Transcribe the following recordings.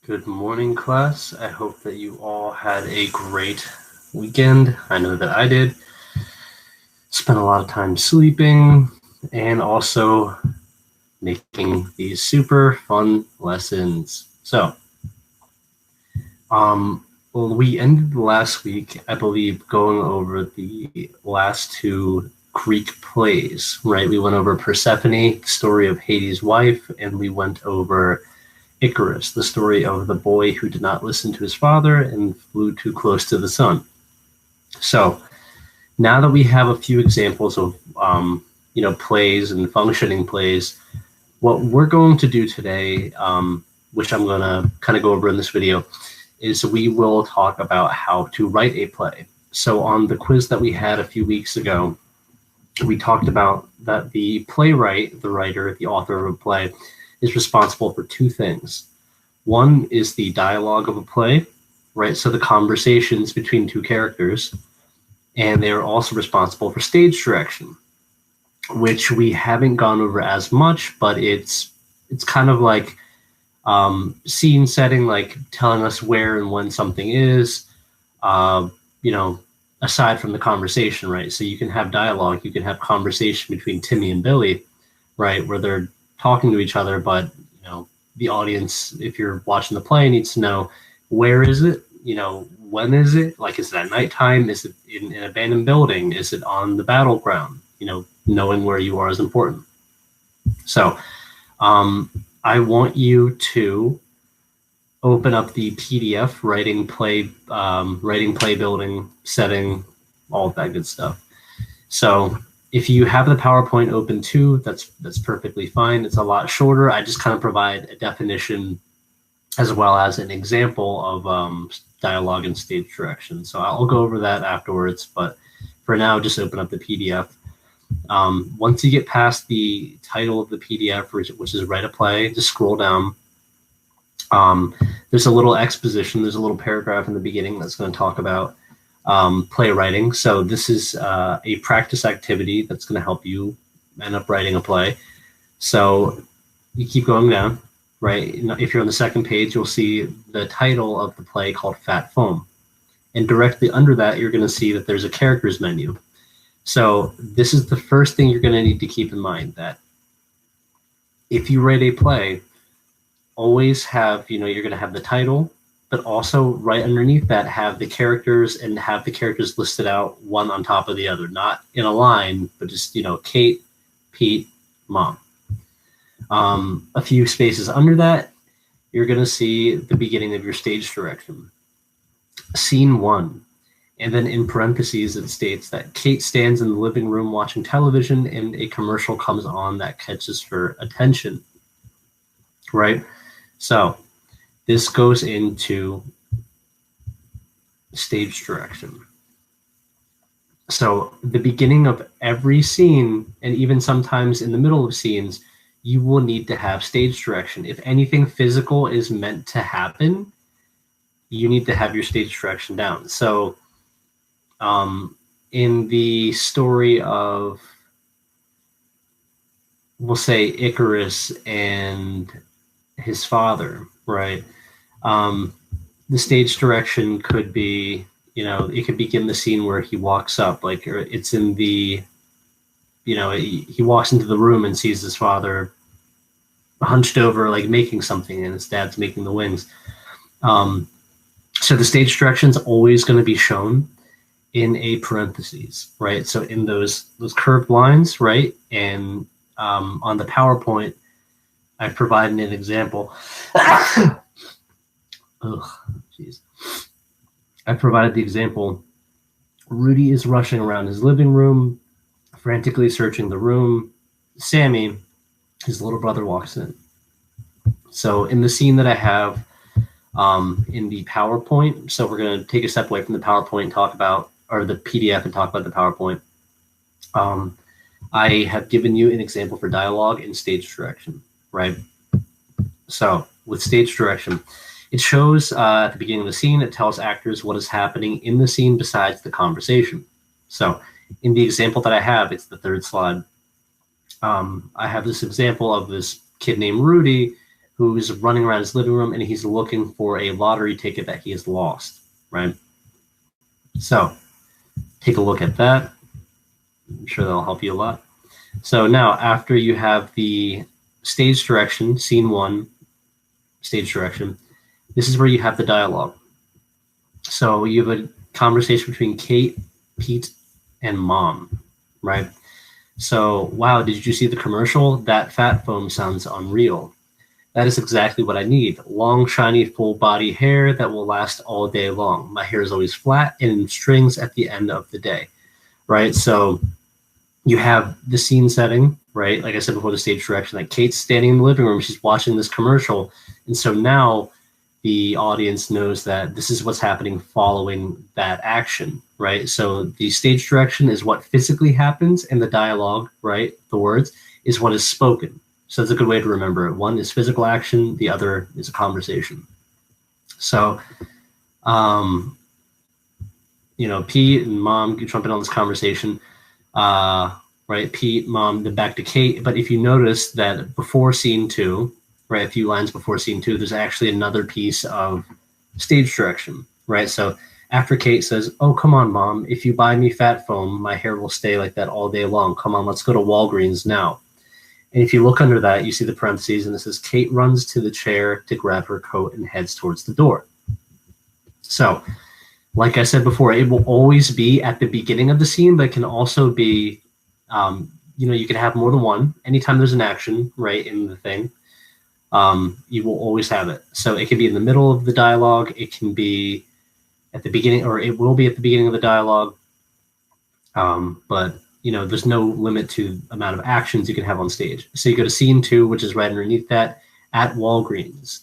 Good morning, class. I hope that you all had a great weekend. I know that I did. Spent a lot of time sleeping and also making these super fun lessons. Well, we ended last week, I believe, going over the last two Greek plays, right? We went over Persephone, the story of Hades' wife, and we went over Icarus, the story of the boy who did not listen to his father and flew too close to the sun. So now that we have a few examples of plays and functioning plays, what we're going to do today, which I'm going to kind of go over in this video, is we will talk about how to write a play. So on the quiz that we had a few weeks ago, we talked about that the playwright, the writer, the author of a play, is responsible for two things. One is the dialogue of a play, right? So the conversations between two characters. And they are also responsible for stage direction, which we haven't gone over as much, but it's kind of like scene setting, like telling us where and when something is, aside from the conversation, right? So you can have dialogue, you can have conversation between Timmy and Billy, right, where they're talking to each other, but the audience, if you're watching the play, needs to know where is it, when is it, like is it at nighttime, is it in an abandoned building, is it on the battleground, knowing where you are is important. So I want you to open up the PDF, writing play building, setting, all of that good stuff. So if you have the PowerPoint open too, that's perfectly fine. It's a lot shorter. I just kind of provide a definition as well as an example of dialogue and stage direction. So I'll go over that afterwards, but for now, just open up the PDF. Once you get past the title of the PDF, which is Write a Play, just scroll down. There's a little exposition. There's a little paragraph in the beginning that's going to talk about playwriting. So this is a practice activity that's going to help you end up writing a play. So you keep going down, right? If you're on the second page, you'll see the title of the play called Fat Foam. And directly under that, you're going to see that there's a characters menu. So this is the first thing you're going to need to keep in mind, that if you write a play, always have, you're going to have the title, but also right underneath that have the characters and have the characters listed out one on top of the other, not in a line, but just, Kate, Pete, Mom. A few spaces under that, you're going to see the beginning of your stage direction. Scene 1. And then in parentheses, it states that Kate stands in the living room watching television and a commercial comes on that catches her attention, right? So this goes into stage direction. So the beginning of every scene, and even sometimes in the middle of scenes, you will need to have stage direction. If anything physical is meant to happen, you need to have your stage direction down. So in the story of, we'll say, Icarus and his father, right? The stage direction could be, it could begin the scene where he walks up, like it's in the, he walks into the room and sees his father hunched over, like making something, and his dad's making the wings. So the stage direction is always going to be shown in a parentheses, right? So in those curved lines, right? And on the PowerPoint, I provided an example. Oh, jeez. I provided the example. Rudy is rushing around his living room, frantically searching the room. Sammy, his little brother, walks in. So in the scene that I have in the PowerPoint, so we're going to take a step away from the PowerPoint and talk about, or the PDF and talk about the PowerPoint. I have given you an example for dialogue and stage direction, right? So with stage direction, it shows at the beginning of the scene, it tells actors what is happening in the scene besides the conversation. So in the example that I have, it's the third slide. I have this example of this kid named Rudy who's running around his living room and he's looking for a lottery ticket that he has lost, right? So take a look at that. I'm sure that'll help you a lot. So now after you have the stage direction, scene 1, stage direction, this is where you have the dialogue. So you have a conversation between Kate, Pete, and Mom, right? So, wow, did you see the commercial? That fat foam sounds unreal. That is exactly what I need. Long, shiny, full body hair that will last all day long. My hair is always flat and in strings at the end of the day, right? So you have the scene setting, right? Like I said before, the stage direction, like Kate's standing in the living room, she's watching this commercial. And so now the audience knows that this is what's happening following that action, right? So the stage direction is what physically happens, and the dialogue, right, the words, is what is spoken. So that's a good way to remember it. One is physical action, the other is a conversation. So, Pete and Mom jump in on this conversation, right? Pete, Mom, then back to Kate. But if you notice that before scene 2, right, a few lines before scene 2, there's actually another piece of stage direction, right? So after Kate says, "Oh, come on, Mom, if you buy me fat foam, my hair will stay like that all day long. Come on, let's go to Walgreens now." And if you look under that, you see the parentheses, and it says Kate runs to the chair to grab her coat and heads towards the door. So, like I said before, it will always be at the beginning of the scene, but it can also be, you can have more than one. Anytime there's an action, right, in the thing, you will always have it. So it can be in the middle of the dialogue. It can be at the beginning, or it will be at the beginning of the dialogue. But there's no limit to amount of actions you can have on stage. So you go to scene 2, which is right underneath that, at Walgreens.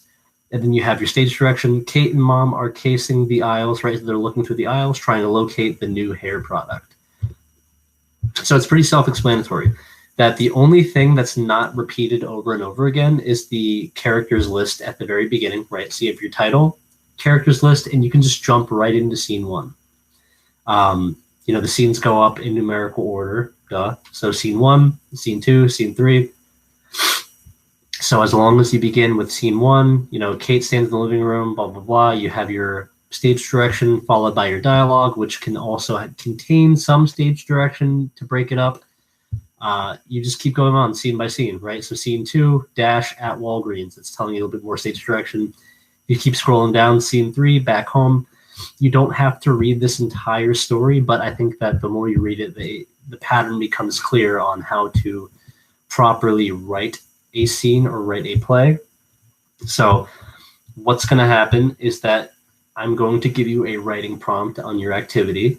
And then you have your stage direction. Kate and Mom are casing the aisles, right? So they're looking through the aisles, trying to locate the new hair product. So it's pretty self-explanatory that the only thing that's not repeated over and over again is the characters list at the very beginning, right? So you have your title, characters list, and you can just jump right into scene 1. The scenes go up in numerical order, duh. So scene 1, scene 2, scene 3. So as long as you begin with scene 1, Kate stands in the living room, blah, blah, blah. You have your stage direction followed by your dialogue, which can also contain some stage direction to break it up. You just keep going on scene by scene, right? So scene 2, dash at Walgreens. It's telling you a little bit more stage direction. You keep scrolling down, scene 3, back home. You don't have to read this entire story, but I think that the more you read it, the pattern becomes clear on how to properly write a scene or write a play. So what's going to happen is that I'm going to give you a writing prompt on your activity,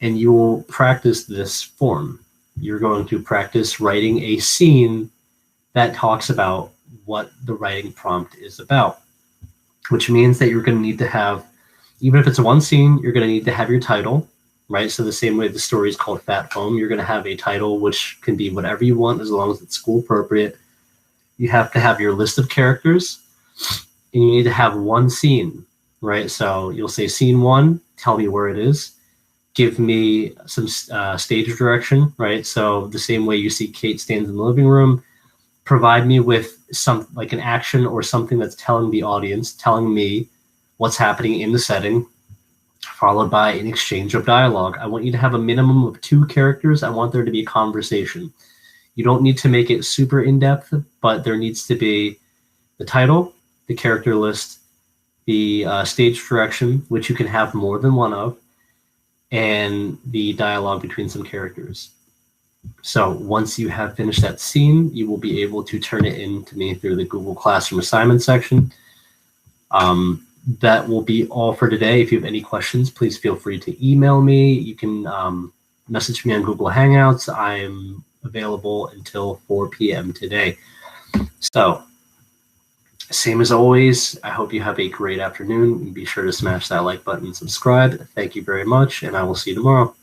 and you will practice this form. You're going to practice writing a scene that talks about what the writing prompt is about, which means that you're going to need to have, even if it's one scene, you're going to need to have your title, right? So the same way the story is called Fat Foam, you're going to have a title, which can be whatever you want as long as it's school appropriate. You have to have your list of characters, and you need to have one scene, right? So you'll say scene 1, tell me where it is. Give me some stage direction, right? So the same way you see Kate stands in the living room, provide me with some, like an action or something that's telling the audience, telling me what's happening in the setting, followed by an exchange of dialogue. I want you to have a minimum of 2 characters. I want there to be a conversation. You don't need to make it super in-depth, but there needs to be the title, the character list, the stage direction, which you can have more than one of, and the dialogue between some characters. So once you have finished that scene, you will be able to turn it in to me through the Google Classroom assignment section. That will be all for today. If you have any questions, please feel free to email me. You can message me on Google Hangouts. I'm available until 4 p.m. today. So, same as always, I hope you have a great afternoon. Be sure to smash that like button and subscribe. Thank you very much, and I will see you tomorrow.